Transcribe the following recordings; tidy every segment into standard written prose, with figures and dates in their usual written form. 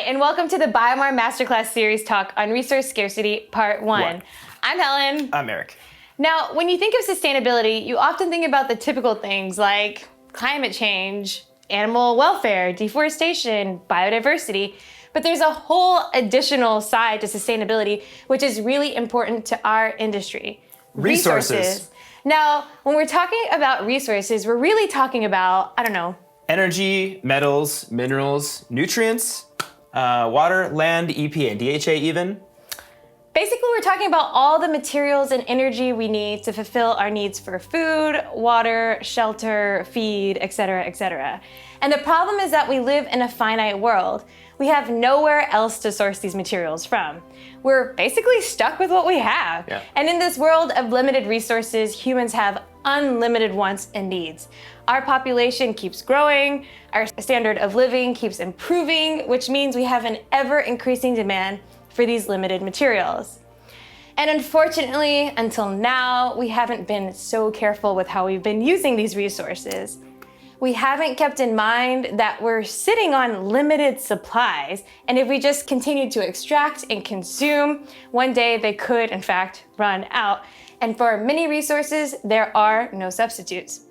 and welcome to the Biomar Masterclass series talk on resource scarcity, part one. I'm Helen. I'm Eric. Now, when you think of sustainability, you often think about the typical things like climate change, animal welfare, deforestation, biodiversity, but there's a whole additional side to sustainability, which is really important to our industry. Resources. Now, when we're talking about resources, we're really talking about, Energy, metals, minerals, nutrients, water, land, EPA, and DHA even. Basically, we're talking about all the materials and energy we need to fulfill our needs for food, water, shelter, feed, etc., etc. And the problem is that we live in a finite world. We have nowhere else to source these materials from. We're basically stuck with what we have. Yeah. And in this world of limited resources, humans have unlimited wants and needs. Our population keeps growing, our standard of living keeps improving, which means we have an ever-increasing demand for these limited materials. And unfortunately, until now, we haven't been so careful with how we've been using these resources. We haven't kept in mind that we're sitting on limited supplies, and if we just continue to extract and consume, one day they could, in fact, run out. And for many resources, there are no substitutes.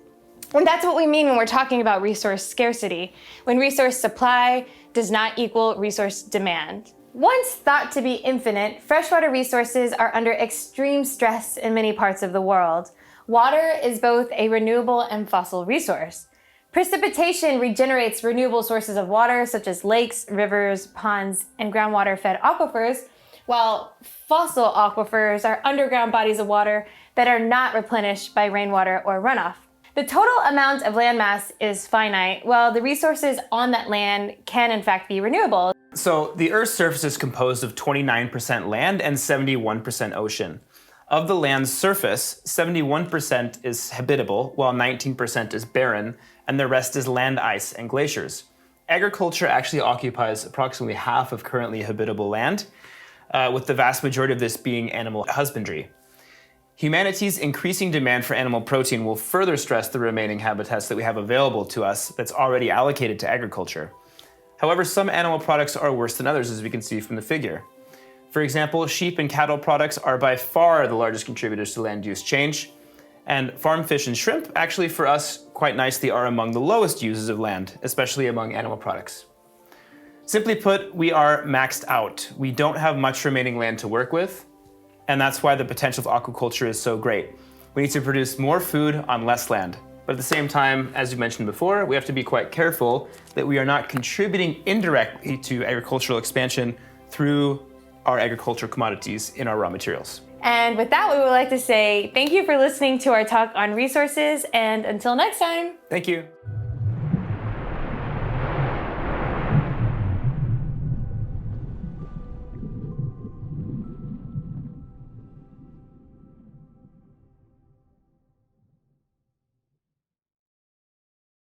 And that's what we mean when we're talking about resource scarcity, when resource supply does not equal resource demand. Once thought to be infinite, freshwater resources are under extreme stress in many parts of the world. Water is both a renewable and fossil resource. Precipitation regenerates renewable sources of water, such as lakes, rivers, ponds, and groundwater-fed aquifers, while fossil aquifers are underground bodies of water that are not replenished by rainwater or runoff. The total amount of landmass is finite, while the resources on that land can in fact be renewable. So the Earth's surface is composed of 29% land and 71% ocean. Of the land's surface, 71% is habitable, while 19% is barren, and the rest is land ice and glaciers. Agriculture actually occupies approximately half of currently habitable land, with the vast majority of this being animal husbandry. Humanity's increasing demand for animal protein will further stress the remaining habitats that we have available to us that's already allocated to agriculture. However, some animal products are worse than others, as we can see from the figure. For example, sheep and cattle products are by far the largest contributors to land use change, and farm fish and shrimp, actually for us, quite nicely, are among the lowest users of land, especially among animal products. Simply put, we are maxed out. We don't have much remaining land to work with, and that's why the potential of aquaculture is so great. We need to produce more food on less land. But at the same time, as you mentioned before, we have to be quite careful that we are not contributing indirectly to agricultural expansion through our agricultural commodities in our raw materials. And with that, we would like to say thank you for listening to our talk on resources, and until next time. Thank you.